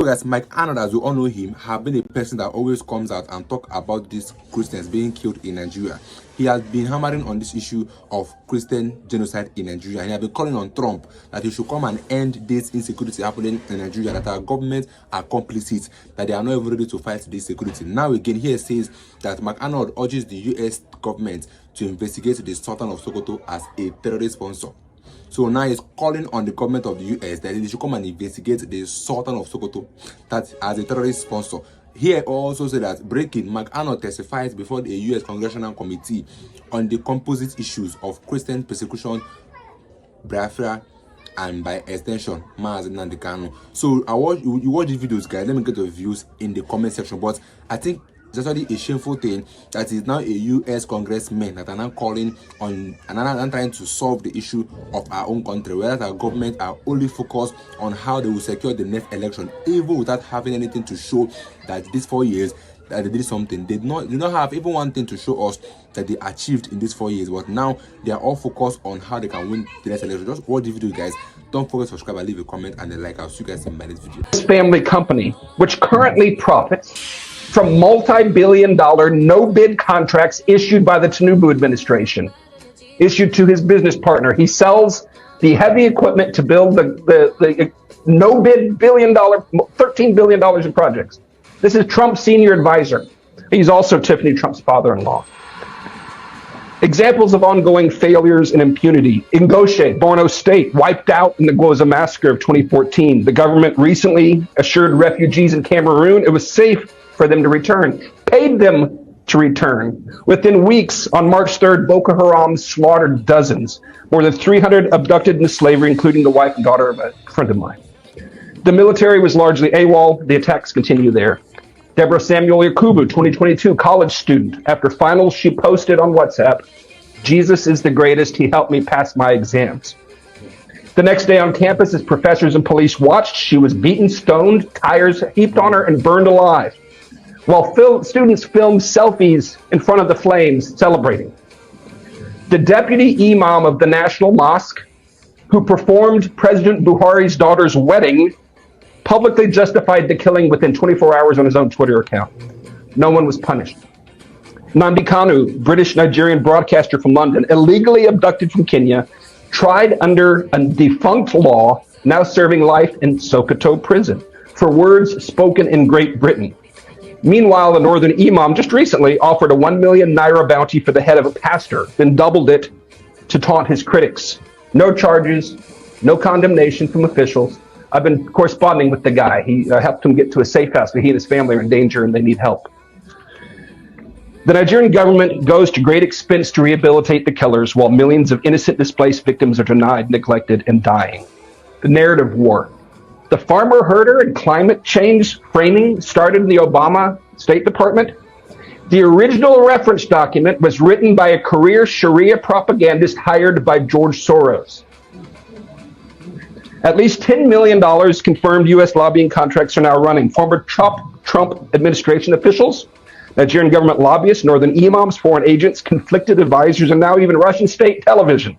Guys, Mike Arnold, as we all know him, have been a person that always comes out and talk about these Christians being killed in Nigeria. He has been hammering on this issue of Christian genocide in Nigeria. He has been calling on Trump that he should come and end this insecurity happening in Nigeria, that our government are complicit, that they are not even ready to fight this security. Now again, here says that Mike Arnold urges the US government to investigate the Sultan of Sokoto as a terrorist sponsor. So now he's calling on the government of the US that they should come and investigate the Sultan of Sokoto that as a terrorist sponsor. Here also said that breaking, McArnold testifies before the US Congressional Committee on the composite issues of Christian persecution, Biafra, and by extension, nnamdi kanu. So you watch these videos, guys. Let me get your views in the comment section. But I think it's actually a shameful thing that is now a US congressman that are now calling on and are trying to solve the issue of our own country, whereas our government are only focused on how they will secure the next election, even without having anything to show that these 4 years that they did something. They did not have even one thing to show us that they achieved in these 4 years, but now they are all focused on how they can win the next election. Just watch the video, guys. Don't forget to subscribe and leave a comment and a like. I'll see you guys in my next video. This family company, which currently profits from multi-billion-dollar no-bid contracts issued by the Tinubu administration, issued to his business partner. He sells the heavy equipment to build the no-bid billion-dollar, $13 billion in projects. This is Trump's senior advisor. He's also Tiffany Trump's father-in-law. Examples of ongoing failures and impunity. Ngoshe, Borno State, wiped out in the Gwoza massacre of 2014. The government recently assured refugees in Cameroon it was safe for them to return, paid them to return. Within weeks, on March 3rd, Boko Haram slaughtered dozens, more than 300 abducted into slavery, including the wife and daughter of a friend of mine. The military was largely AWOL. The attacks continue there. Deborah Samuel Yakubu, 2022, college student. After finals, she posted on WhatsApp, "Jesus is the greatest. He helped me pass my exams." The next day on campus, as professors and police watched, she was beaten, stoned, tires heaped on her, and burned alive, while students filmed selfies in front of the flames celebrating. The deputy imam of the National Mosque, who performed President Buhari's daughter's wedding, publicly justified the killing within 24 hours on his own Twitter account. No one was punished. Nnamdi Kanu, British Nigerian broadcaster from London, illegally abducted from Kenya, tried under a defunct law, now serving life in Sokoto prison for words spoken in Great Britain. Meanwhile, the northern imam just recently offered a 1 million naira bounty for the head of a pastor, then doubled it to taunt his critics. No charges, no condemnation from officials. I've been corresponding with the guy. He helped him get to a safe house, but he and his family are in danger and they need help. The Nigerian government goes to great expense to rehabilitate the killers, while millions of innocent displaced victims are denied, neglected, and dying. The narrative war. The farmer herder and climate change framing started in the Obama State Department. The original reference document was written by a career Sharia propagandist hired by George Soros. At least $10 million confirmed U.S. lobbying contracts are now running. Former Trump administration officials, Nigerian government lobbyists, northern imams, foreign agents, conflicted advisors, and now even Russian state television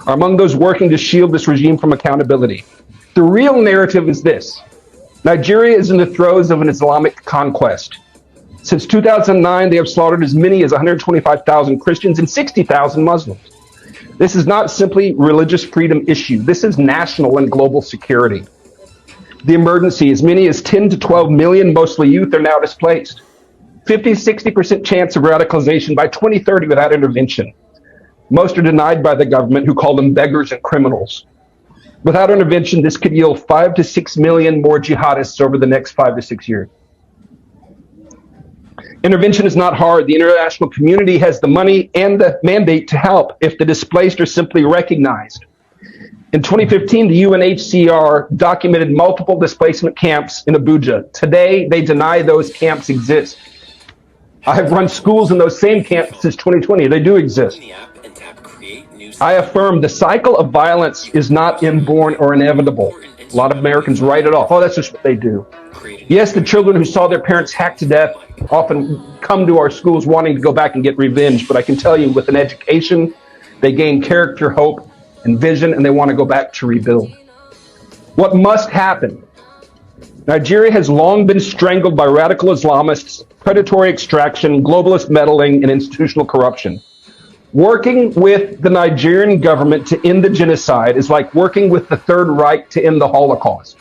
are among those working to shield this regime from accountability. The real narrative is this: Nigeria is in the throes of an Islamic conquest. Since 2009, they have slaughtered as many as 125,000 Christians and 60,000 Muslims. This is not simply religious freedom issue. This is national and global security. The emergency, as many as 10 to 12 million, mostly youth, are now displaced. 50-60% chance of radicalization by 2030 without intervention. Most are denied by the government, who call them beggars and criminals. Without intervention, this could yield 5 to 6 million more jihadists over the next 5 to 6 years. Intervention is not hard. The international community has the money and the mandate to help if the displaced are simply recognized. In 2015, the UNHCR documented multiple displacement camps in Abuja. Today, they deny those camps exist. I have run schools in those same camps since 2020. They do exist. I affirm the cycle of violence is not inborn or inevitable. A lot of Americans write it off. Oh, that's just what they do. Yes, the children who saw their parents hacked to death often come to our schools wanting to go back and get revenge. But I can tell you, with an education, they gain character, hope, and vision, and they want to go back to rebuild. What must happen Nigeria has long been strangled by radical Islamists, predatory extraction, globalist meddling, and institutional corruption. Working with the Nigerian government to end the genocide is like working with the Third Reich to end the Holocaust.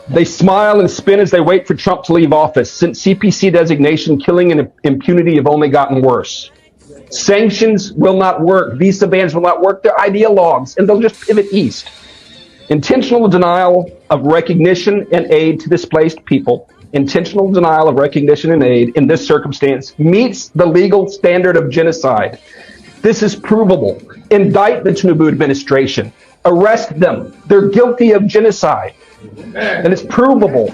They smile and spin as they wait for Trump to leave office. Since CPC designation, killing and impunity have only gotten worse. Sanctions will not work. Visa bans will not work. They're ideologues, and they'll just pivot east. Intentional denial of recognition and aid to displaced people, intentional denial of recognition and aid in this circumstance meets the legal standard of genocide. This is provable. Indict the Tinubu administration. Arrest them. They're guilty of genocide. And it's provable.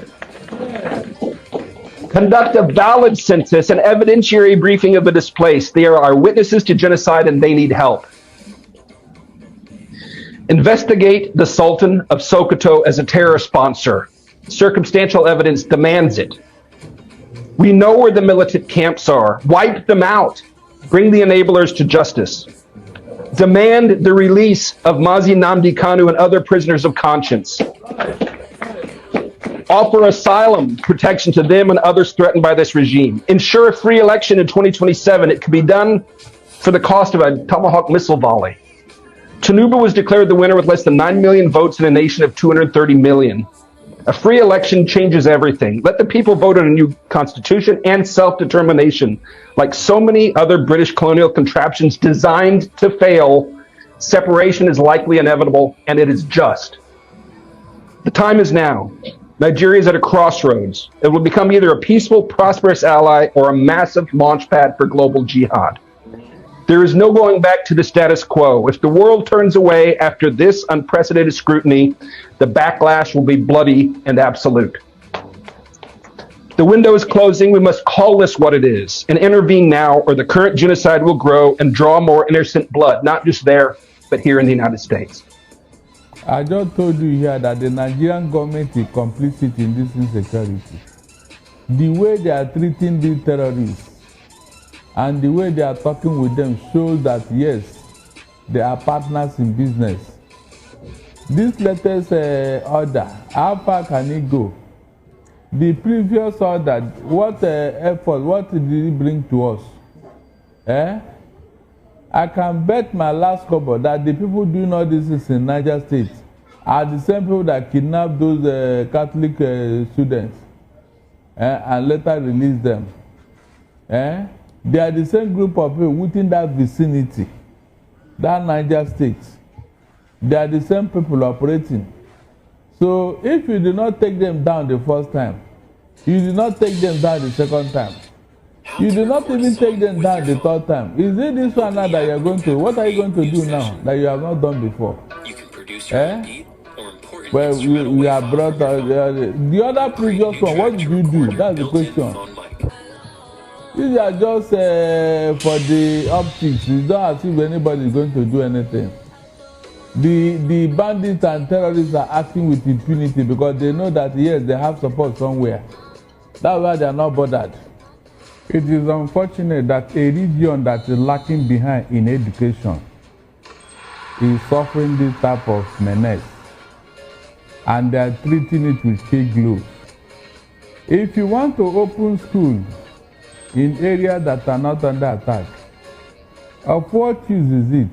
Conduct a valid census and evidentiary briefing of the displaced. They are our witnesses to genocide and they need help. Investigate the Sultan of Sokoto as a terror sponsor. Circumstantial evidence demands it. We know where the militant camps are. Wipe them out. Bring the enablers to justice. Demand the release of nnamdi Kanu and other prisoners of conscience. Offer asylum protection to them and others threatened by this regime. Ensure a free election in 2027. It can be done for the cost of a Tomahawk missile volley. Tinubu was declared the winner with less than 9 million votes in a nation of 230 million. A free election changes everything. Let the people vote on a new constitution and self-determination. Like so many other British colonial contraptions designed to fail, separation is likely inevitable, and it is just. The time is now. Nigeria is at a crossroads. It will become either a peaceful, prosperous ally or a massive launchpad for global jihad. There is no going back to the status quo. If the world turns away after this unprecedented scrutiny, the backlash will be bloody and absolute. The window is closing. We must call this what it is and intervene now, or the current genocide will grow and draw more innocent blood, not just there, but here in the United States. I just told you here that the Nigerian government is complicit in this insecurity. The way they are treating these terrorists and the way they are talking with them shows that, yes, they are partners in business. This latest order, how far can it go? The previous order, what effort, what did it bring to us? I can bet my last couple that the people doing all this in Niger State are the same people that kidnapped those Catholic students and later released them. They are the same group of people within that vicinity, that Niger State. They are the same people operating. So if you do not take them down the first time, you do not take them down the second time, you do not even take them down the third time. Is it this one now that you are going to, what are you going to do now that you have not done before? You can produce your ID or import well, we are brought the other previous one, what did you do? That's the question. These are just for the optics. It's not as if anybody is going to do anything. The bandits and terrorists are acting with impunity because they know that, yes, they have support somewhere. That's why they are not bothered. It is unfortunate that a region that is lacking behind in education is suffering this type of menace, and they are treating it with kid gloves. If you want to open schools in areas that are not under attack, of what use is it?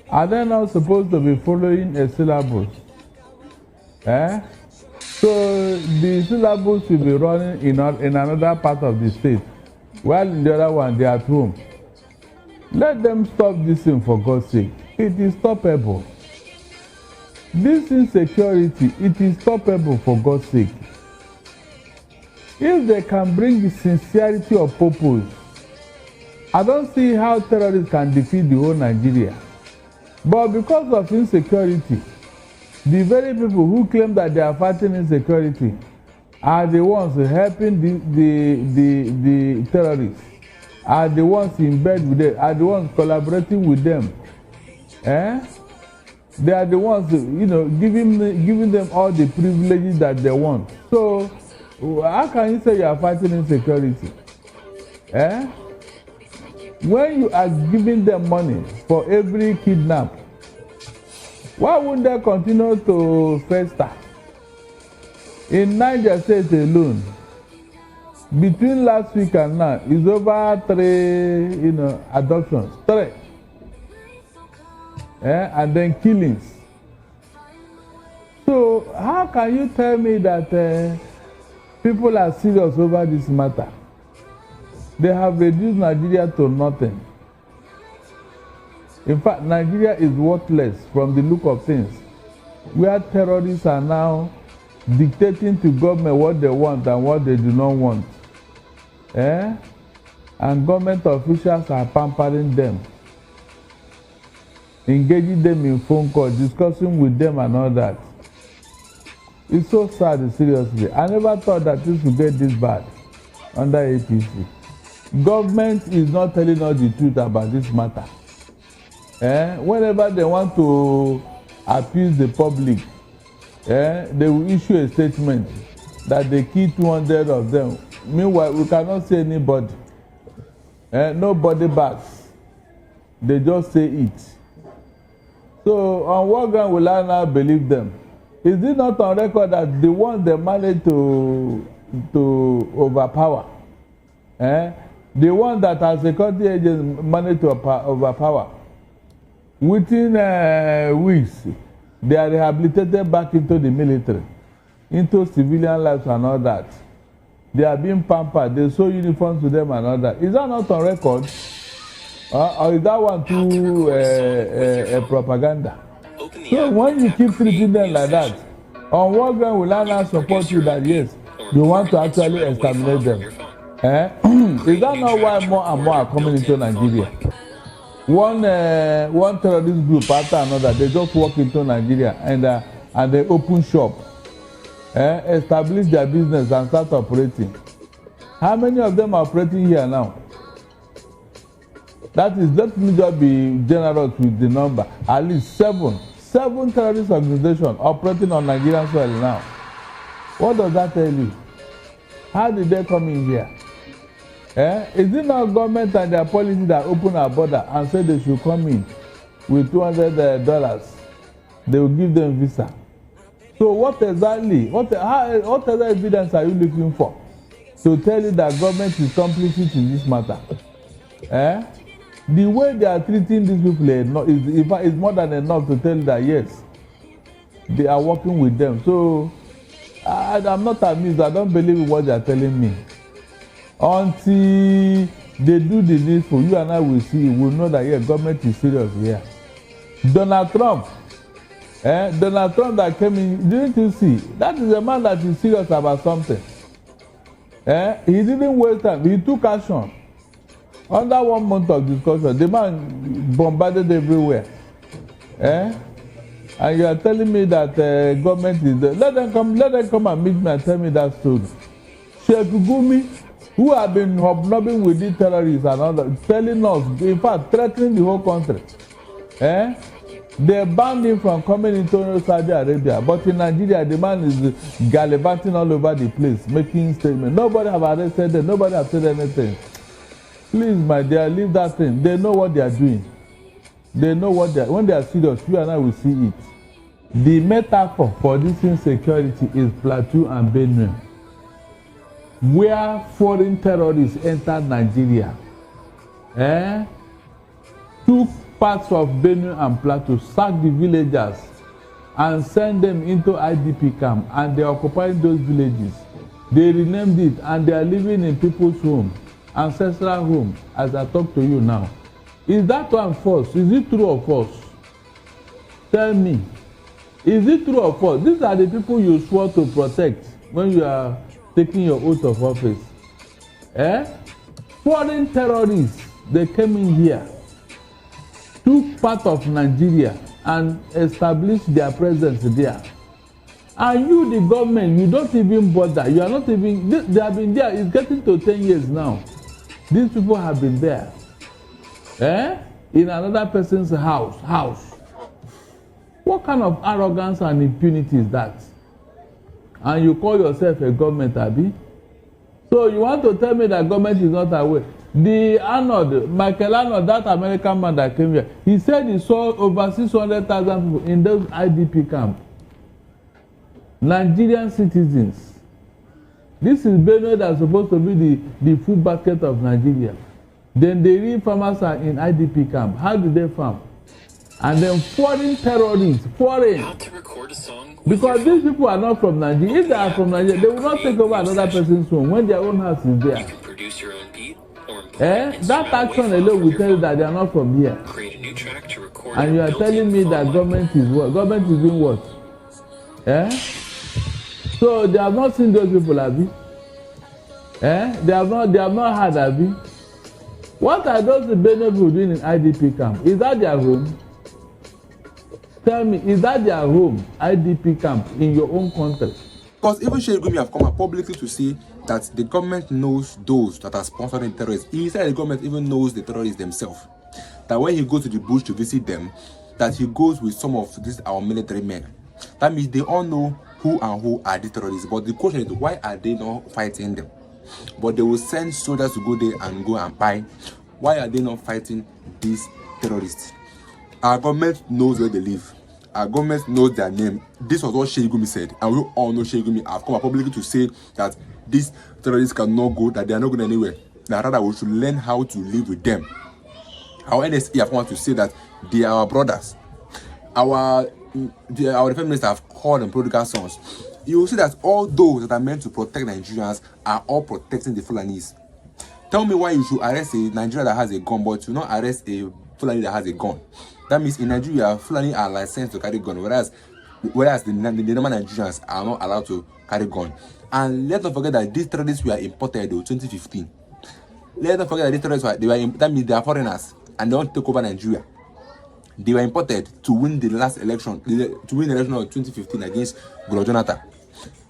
Are they not supposed to be following a syllabus? So the syllabus will be running in another part of the state, while in the other one they are at home. Let them stop this thing, for God's sake. It is stoppable. This insecurity, it is stoppable, for God's sake. If they can bring the sincerity of purpose, I don't see how terrorists can defeat the whole Nigeria. But because of insecurity, the very people who claim that they are fighting insecurity are the ones helping the terrorists, are the ones in bed with them, are the ones collaborating with them. They are the ones, giving them all the privileges that they want. So how can you say you are fighting insecurity? When you are giving them money for every kidnap, Why wouldn't they continue to fester? In Niger State alone, between last week and now, is over 3, adoptions. 3. And then killings. So how can you tell me that people are serious over this matter? They have reduced Nigeria to nothing. In fact, Nigeria is worthless from the look of things, where terrorists are now dictating to government what they want and what they do not want. And government officials are pampering them, engaging them in phone calls, discussing with them and all that. It's so sad, seriously. I never thought that this would get this bad under APC. Government is not telling us the truth about this matter. Whenever they want to appease the public, they will issue a statement that they kill 200 of them. Meanwhile, we cannot say anybody. Nobody backs. They just say it. So on what ground will I now believe them? Is it not on record that the ones they managed to overpower, the one that as security agents managed to overpower, within weeks, they are rehabilitated back into the military, into civilian lives and all that. They are being pampered. They sew uniforms to them and all that. Is that not on record? Or is that one too propaganda? So when you keep treating them like that, on what ground will I now support you that yes, you want to actually exterminate them? Is that not why more and more are coming into Nigeria? One terrorist group after another, they just walk into Nigeria and they open shop, establish their business and start operating. How many of them are operating here now? That is, let me just be generous with the number. At least 7 terrorist organizations operating on Nigerian soil now. What does that tell you? How did they come in here? Is it not government and their policy that open our border and say they should come in with $200? They will give them visa. So what other evidence are you looking for to tell you that government is complicit in this matter? The way they are treating these people is more than enough to tell you that yes, they are working with them. So I'm not amused. I don't believe in what they are telling me. Until they do the needful, you and I will see, we'll know that yeah, government is serious here. Donald Trump that came in, didn't you see? That is a man that is serious about something. He didn't waste time. He took action. Under 1 month of discussion, the man bombarded everywhere. And you are telling me that government is there. Let them come and meet me and tell me that story. Sheikh Gumi, who have been hobnobbing with these terrorists and others, telling us, in fact, threatening the whole country. They banned him from coming into Saudi Arabia. But in Nigeria, the man is gallivanting all over the place, making statements. Nobody have arrested them. Nobody have said anything. Please, my dear, leave that thing. They know what they are doing. They know what they are. When they are serious, you and I will see it. The metaphor for this insecurity is Plateau and Benue, where foreign terrorists entered Nigeria, took parts of Benue and Plateau, sacked the villagers, and sent them into IDP camp, and they occupied those villages. They renamed it, and they are living in people's homes, ancestral home, as I talk to you now. Is that one false? Is it true or false? Tell me. Is it true or false? These are the people you swore to protect when you are taking your oath of office. Foreign terrorists, they came in here, took part of Nigeria and established their presence there. And you, the government, you don't even bother. You are not even, they have been there. It's getting to 10 years now. These people have been there. In another person's house. What kind of arrogance and impunity is that? And you call yourself a government, Abi? So you want to tell me that government is not aware? The Arnold, Michael Arnold, that American man that came here, he said he saw over 600,000 people in those IDP camps. Nigerian citizens. This is Benue that's supposed to be the food basket of Nigeria. Then the real farmers are in IDP camp. How do they farm? And then foreign terrorists, foreign. How to record a song because these people are not from Nigeria. If they are from Nigeria, they will not take over another person's home when their own house is there. You can produce your own beat or implement That action alone will tell you that they are not from here. Create a new track to record. And you are telling me that government is what? Government is doing what? So they have not seen those people, Abi. They have not heard, Abi. What are those Benue people doing in IDP camp? Is that their home? Tell me, is that their home, IDP camp, in your own country? Because even Sheikh Gumi have come out publicly to say that the government knows those that are sponsoring terrorists. He said the government even knows the terrorists themselves. That when he goes to the bush to visit them, that he goes with some of these our military men. That means they all know who are the terrorists. But the question is, why are they not fighting them? But they will send soldiers to go there and go and buy. Why are they not fighting these terrorists? Our government knows where they live. Our government knows their name. This was what Sheikh Gumi said, and we all know Sheikh Gumi have come out publicly to say that these terrorists cannot go, that they are not going anywhere. That rather we should learn how to live with them. Our NSE have come out to say that they are our brothers. Our defense minister have called them prodigal sons. You will see that all those that are meant to protect Nigerians are all protecting the Fulanis. Tell me why you should arrest a Nigerian that has a gun, but you not arrest a Fulani that has a gun. That means in Nigeria, Fulani are licensed to carry gun, whereas the normal Nigerians are not allowed to carry gun. And let's not forget that these terrorists were imported in 2015. Let's not forget that these terrorists that means they are foreigners and they want to take over Nigeria. They were imported to win the last election, to win the election of 2015 against Goodluck Jonathan.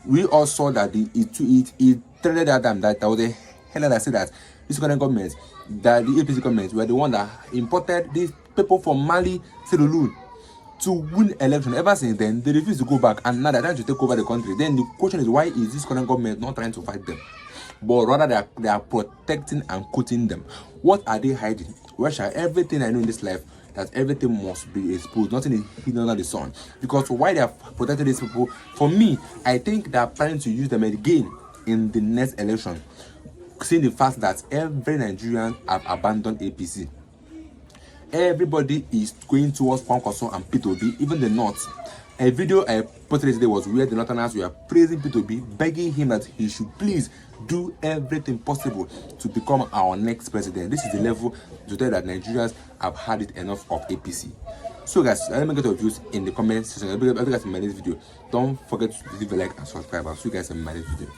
We all saw that it trended at them that there was a hell that said that this current government, that the APC government were the one that imported these people from Mali, Sierra Leone to win election. Ever since then, they refuse to go back, and now they're trying to take over the country. Then the question is, why is this current government not trying to fight them, but rather they are protecting and quoting them? What are they hiding? Where shall everything I know in this life, that everything must be exposed, nothing is hidden under the sun? Because why they are protecting these people? For me, I think they are planning to use them again in the next election, seeing the fact that every Nigerian have abandoned APC. Everybody is going towards Kwankwaso and P2B, even the North. A video I posted today was where the Northerners were praising P2B, begging him that he should please do everything possible to become our next president. This is the level to tell that Nigerians have had it enough of APC. So guys, let me get your views in the comment section. I'll be guys in my next video. Don't forget to leave a like and subscribe. I'll see you guys in my next video.